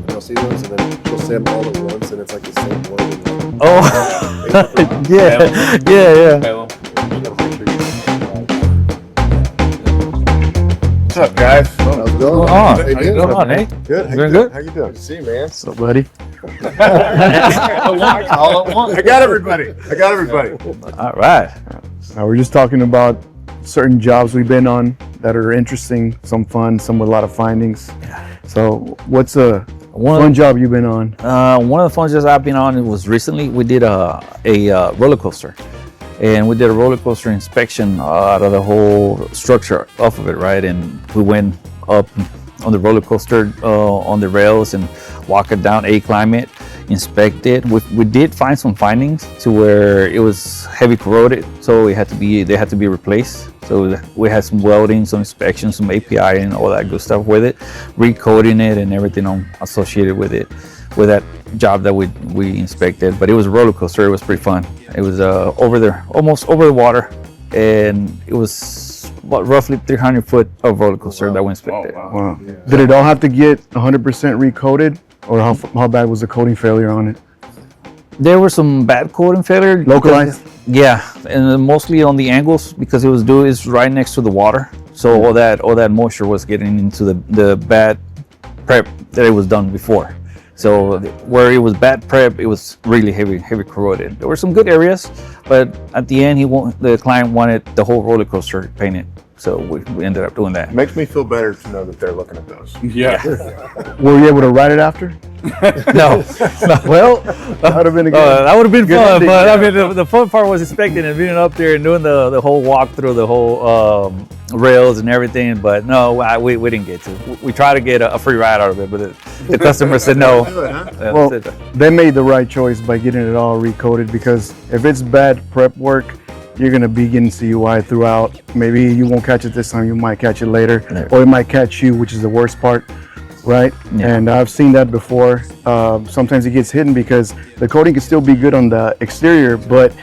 You'll see those, and then she'll say them all at once, and it's like the same one. Oh, yeah. What's up, guys? How's it going? How Hey, you man. doing, hey? Good. Doing good? How you doing? Good to see you, man. What's up, buddy? All at once. I got everybody. All right. We're just talking about certain jobs we've been on that are interesting, some fun, some with a lot of findings. So, what's a fun job you've been on? One of the fun jobs I've been on, it was recently we did a roller coaster. And we did a roller coaster inspection out of the whole structure off of it, right? And we went up on the roller coaster on the rails and walk it down, climb it, inspect it. We did find some findings to where it was heavy corroded, so they had to be replaced. So we had some welding, some inspection, some API, and all that good stuff with it, recoating it and everything associated with it, with that job that we inspected. But it was a roller coaster. It was pretty fun. It was over there, almost over the water, and it was roughly 300 foot of roller coaster that we inspected. Wow. Yeah. Did it all have to get 100% recoated, or how bad was the coating failure on it? There were some bad coating failure. Localized? Yeah, and mostly on the angles because it's right next to the water. So all that moisture was getting into the bad prep that it was done before. So where it was bad prep, it was really heavy corroded. There were some good areas, but at the end, the client wanted the whole roller coaster painted. So we ended up doing that. Makes me feel better to know that they're looking at those. Yeah. Were you able to ride it after? No. Well, that would have been a good. That would have been fun, ending, but yeah. I mean, the fun part was inspecting and being up there and doing the whole walk through the whole rails and everything. But no, we didn't get to. We tried to get a free ride out of it, but the customer said no. Well, they made the right choice by getting it all recoated, because if it's bad prep work, you're going to be getting CUI throughout. Maybe you won't catch it this time, you might catch it later, or it might catch you, which is the worst part, right? Yeah. And I've seen that before. Sometimes it gets hidden because the coating can still be good on the exterior, but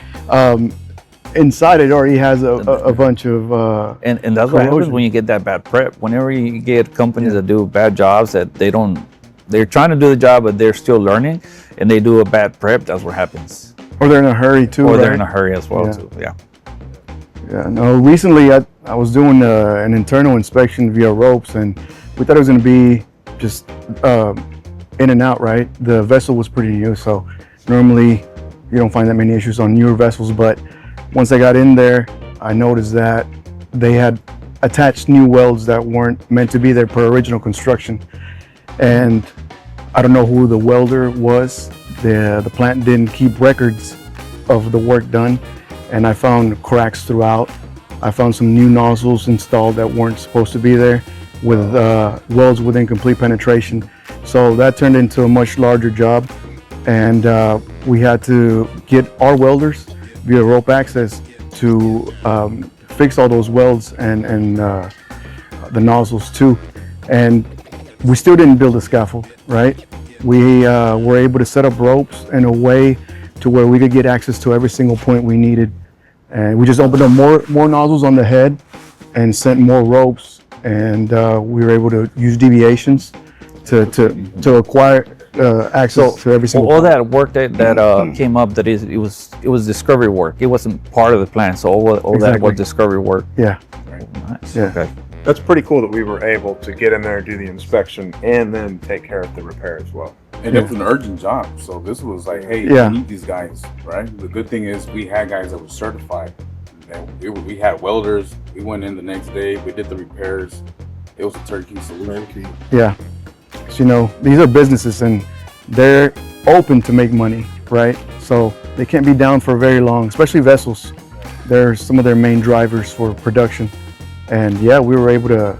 inside it already has a bunch of and that's what happens when you get that bad prep. Whenever you get companies that do bad jobs that they're trying to do the job, but they're still learning, and they do a bad prep, that's what happens. Or they're in a hurry too. Or they're in a hurry as well too. Yeah. Yeah. No. Recently, I was doing an internal inspection via ropes, and we thought it was going to be just in and out. Right. The vessel was pretty new, so normally you don't find that many issues on newer vessels. But once I got in there, I noticed that they had attached new welds that weren't meant to be there per original construction, and I don't know who the welder was. The plant didn't keep records of the work done, and I found cracks throughout. I found some new nozzles installed that weren't supposed to be there, with welds with incomplete penetration. So that turned into a much larger job, and we had to get our welders via rope access to fix all those welds and the nozzles too. And we still didn't build a scaffold, right? We were able to set up ropes in a way to where we could get access to every single point we needed. And we just opened up more nozzles on the head and sent more ropes. And we were able to use deviations to acquire access to every single all point. that work that came up, it was discovery work. It wasn't part of the plan. So all that was discovery work. Yeah. Nice. Yeah. Okay. That's pretty cool that we were able to get in there and do the inspection and then take care of the repair as well. And it was an urgent job, so this was like, hey, Yeah. we need these guys, right? The good thing is we had guys that were certified. And we had welders. We went in the next day. We did the repairs. It was a turnkey solution. Yeah. So, these are businesses and they're open to make money, right? So they can't be down for very long, especially vessels. They're some of their main drivers for production. And yeah, we were able to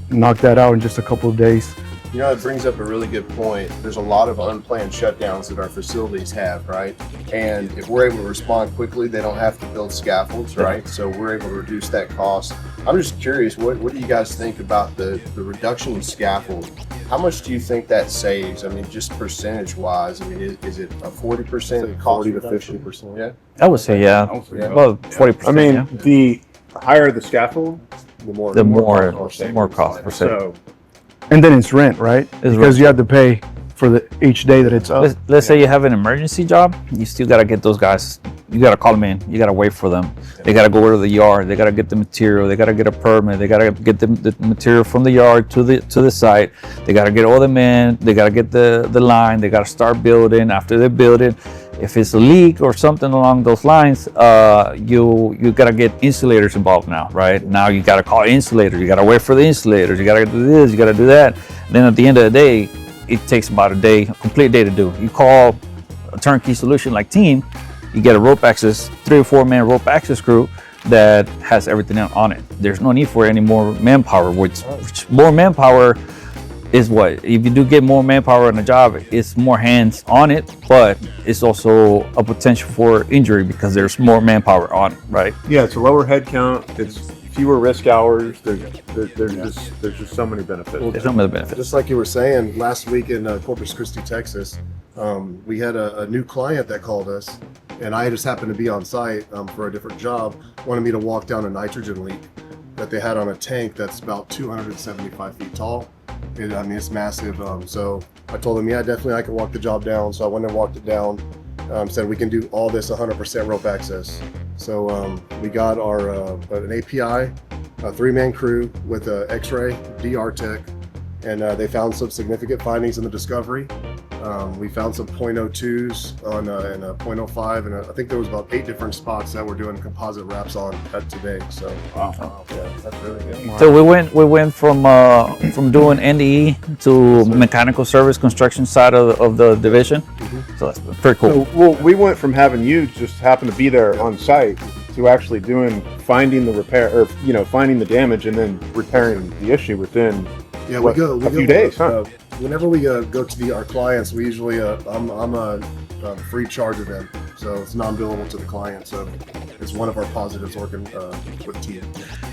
knock that out in just a couple of days. You know, it brings up a really good point. There's a lot of unplanned shutdowns that our facilities have, right? And if we're able to respond quickly, they don't have to build scaffolds, right? So we're able to reduce that cost. I'm just curious, what do you guys think about the reduction in scaffold? How much do you think that saves? I mean, just percentage wise, I mean, is it a 40% cost 40 to reduction? 50%. Yeah. I would say yeah. About 40%. I mean, yeah. the higher the scaffold, the more the more cost cost per se. So And then it's rent, right? It's Because rent. you have to pay for each day that it's up. Let's say you have an emergency job, you still gotta get those guys. You gotta call them in. You gotta wait for them. They gotta go to the yard. They gotta get the material. They gotta get a permit. They gotta get the material from the yard to the site. They gotta get all the men. They gotta get the line. They gotta start building. After they build it, if it's a leak or something along those lines, you gotta get insulators involved now, right? Now you gotta call insulators. You gotta wait for the insulators. You gotta do this. You gotta do that. And then at the end of the day, it takes about a complete day to do. You call a turnkey solution like Team. You get a rope access, 3 or 4 man rope access crew that has everything on it. There's no need for any more manpower, which more manpower is what? If you do get more manpower on a job, it's more hands on it, but it's also a potential for injury because there's more manpower on it, right? Yeah, it's a lower head count. It's fewer risk hours. There's just so many benefits. There's some of the benefits. Just like you were saying, last week in Corpus Christi, Texas, we had a new client that called us, and I just happened to be on site for a different job, wanted me to walk down a nitrogen leak that they had on a tank that's about 275 feet tall. It's massive. So I told them, yeah, definitely I can walk the job down. So I went and walked it down, said we can do all this 100% rope access. So we got an API, a 3-man crew with a X-ray, DR tech, and they found some significant findings in the discovery. We found some .02s and a .05, and I think there was about 8 different spots that we're doing composite wraps on today. So Wow. yeah, that's really good. So we went from doing NDE to mechanical service construction side of the division. So that's pretty cool. So, well, we went from having you just happen to be there on site to actually finding the repair, or finding the damage and then repairing the issue within a few days, huh? Whenever we go to our clients, we usually I'm a free charge of them, so it's non-billable to the client. So it's one of our positives working with Team.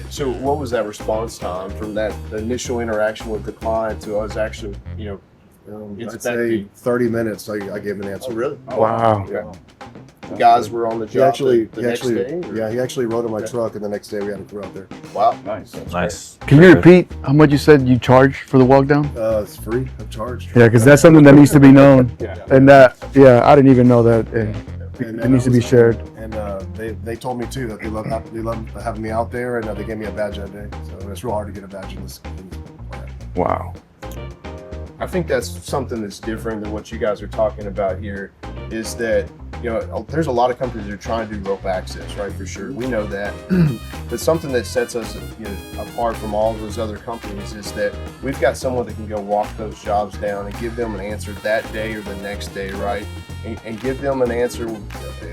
So what was that response time from that initial interaction with the client to us actually, I'd say 30 minutes. I gave an answer. Oh, really? Wow. Yeah. The guys were on the job the next day? He actually rode in my truck, and the next day we had to go out there. Wow. Nice. Nice. Can you repeat how much you said you charge for the walk down? It's free. I'm charged. Yeah, because that's something that needs to be known. Yeah. And I didn't even know that. And it needs to be shared. And they told me too that they love having me out there, and they gave me a badge that day. So it's real hard to get a badge in this plant. Wow. I think that's something that's different than what you guys are talking about here, is that there's a lot of companies that are trying to do rope access, right? For sure, we know that. But something that sets us apart from all those other companies is that we've got someone that can go walk those jobs down and give them an answer that day or the next day, right? And give them an answer,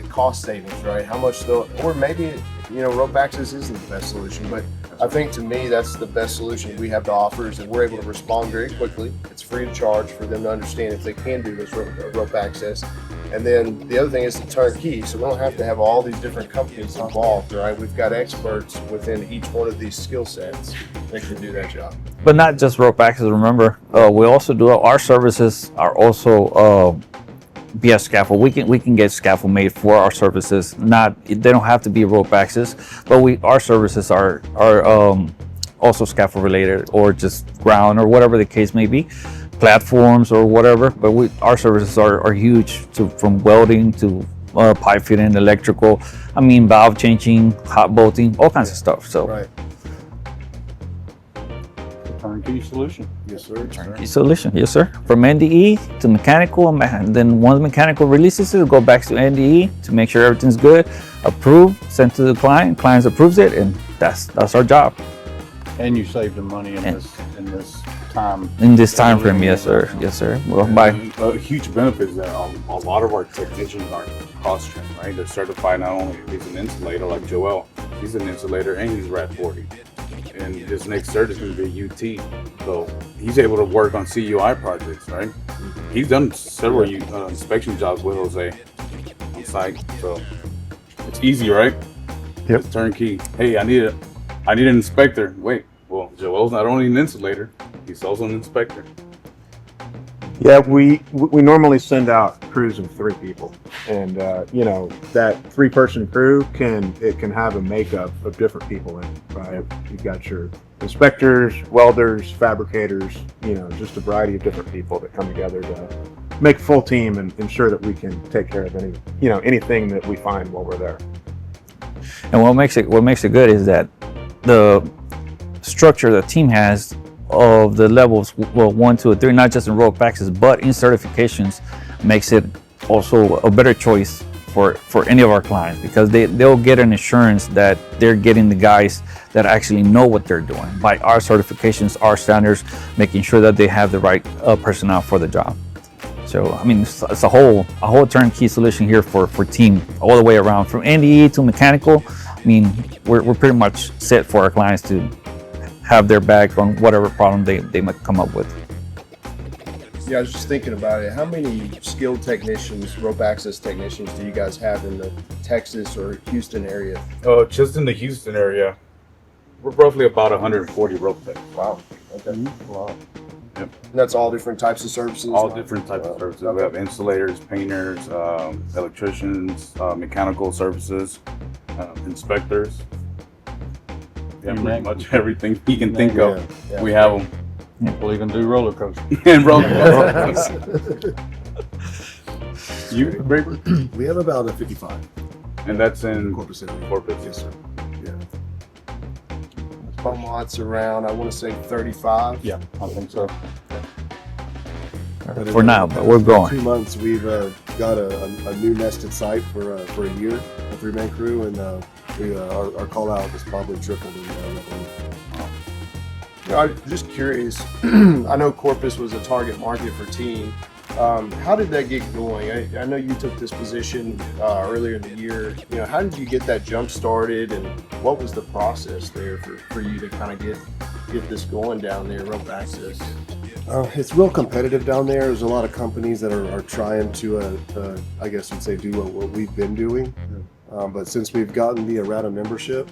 cost savings, right? How much or maybe rope access isn't the best solution, but I think to me that's the best solution we have to offer, is that we're able to respond very quickly. It's free of charge for them to understand if they can do this rope access. And then the other thing is the turnkey, so we don't have to have all these different companies involved, right? We've got experts within each one of these skill sets that can do that job. But not just rope access. Remember, we also do our services are also via scaffold. We can get scaffold made for our services. They don't have to be rope access, but our services are also scaffold related, or just ground, or whatever the case may be, platforms or whatever. But our services are huge, from welding to pipe fitting, electrical. Valve changing, hot bolting, all kinds of stuff. So. Right. Turnkey solution. Yes, sir. Turnkey solution, yes, sir. From NDE to mechanical, and then once mechanical releases it, go back to NDE to make sure everything's good, approved, sent to the client. Client approves it, and that's our job. And you save the money in this time. In this time frame, yes, sir. Yes, sir. Well, by A huge benefit is that a lot of our technicians are cross-trained, right? They're certified not only if he's an insulator like Joel, he's an insulator and he's RAT 40. And his next cert is going to be UT. So he's able to work on CUI projects, right? He's done several inspection jobs with Jose on site. So it's easy, right? Yep. It's turnkey. Hey, I need an inspector. Wait, well, Joel's not only an insulator, he's also an inspector. Yeah, we normally send out crews of 3 people. And you know, that 3-person crew can have a makeup of different people in it, right? You've got your inspectors, welders, fabricators, you know, just a variety of different people that come together to make a full team and ensure that we can take care of anything that we find while we're there. And what makes it good is that the structure the team has of the levels, well, 1, 2, and 3, not just in rope access, but in certifications, makes it also a better choice for any of our clients, because they'll get an assurance that they're getting the guys that actually know what they're doing by our certifications, our standards, making sure that they have the right personnel for the job. So I mean, it's a whole turnkey solution here for team all the way around, from NDE to mechanical. I mean, we're pretty much set for our clients to have their back on whatever problem they might come up with. Yeah, I was just thinking about it. How many skilled technicians, rope access technicians, do you guys have in the Texas or Houston area? Just in the Houston area, we're roughly about 140 rope techs. Wow. Okay. Wow. Yep. And that's all different types of services? All different types of services. We have insulators, painters, electricians, mechanical services, inspectors. Yeah, pretty much everything you can think of. Yeah. We have them. We'll even do roller coasters. And roller coasters. You, Braver? We have about a 55 And that's in Corpus area. Corpus. Yes, sir. Beaumont's around, I want to say 35. Yeah, I think so. But For in now, but we're growing. 2 months, we've got a new nested site for a year, a 3-man crew, and our call out has probably tripled in I'm just curious. I know Corpus was a target market for team. How did that get going? I know you took this position earlier in the year. You know, how did you get that jump started, and what was the process there for you to kind of get this going down there, rope access? It's real competitive down there. There's a lot of companies that are trying to, I guess you'd say, do what we've been doing. But since we've gotten the Errata membership,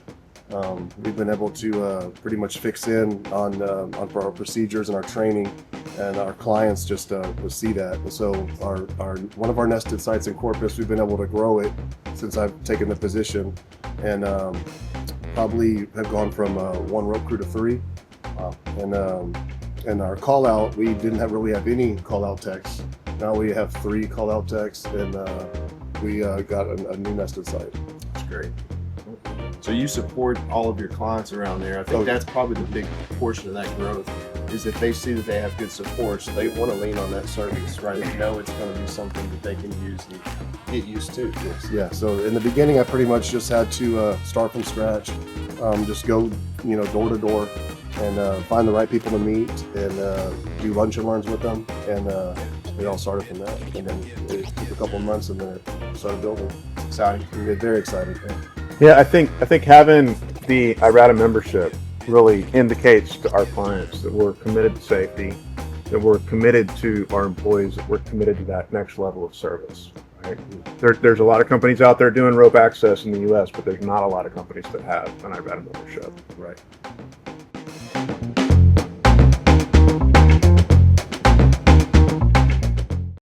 we've been able to pretty much fix in on our procedures and our training, and our clients just will see that. And so our one of our nested sites in Corpus, we've been able to grow it since I've taken the position, and probably have gone from 1 rope crew to 3. And our call out, we didn't really have any call out techs. Now we have 3 call out techs, and we got a new nested site. That's great. So you support all of your clients around there. I think that's probably the big portion of that growth, is if they see that they have good support, so they want to lean on that service, right? They know it's going to be something that they can use and get used to. Yes, yeah. So in the beginning, I pretty much just had to start from scratch, just go, door to door, and find the right people to meet, and do lunch and learns with them, and it all started from that. And then it took a couple of months, and then it started building. Exciting. We're very excited. Yeah, I think having the Errata membership really indicates to our clients that we're committed to safety, that we're committed to our employees, that we're committed to that next level of service. Right? There's a lot of companies out there doing rope access in the U.S., but there's not a lot of companies that have an Errata membership. Right.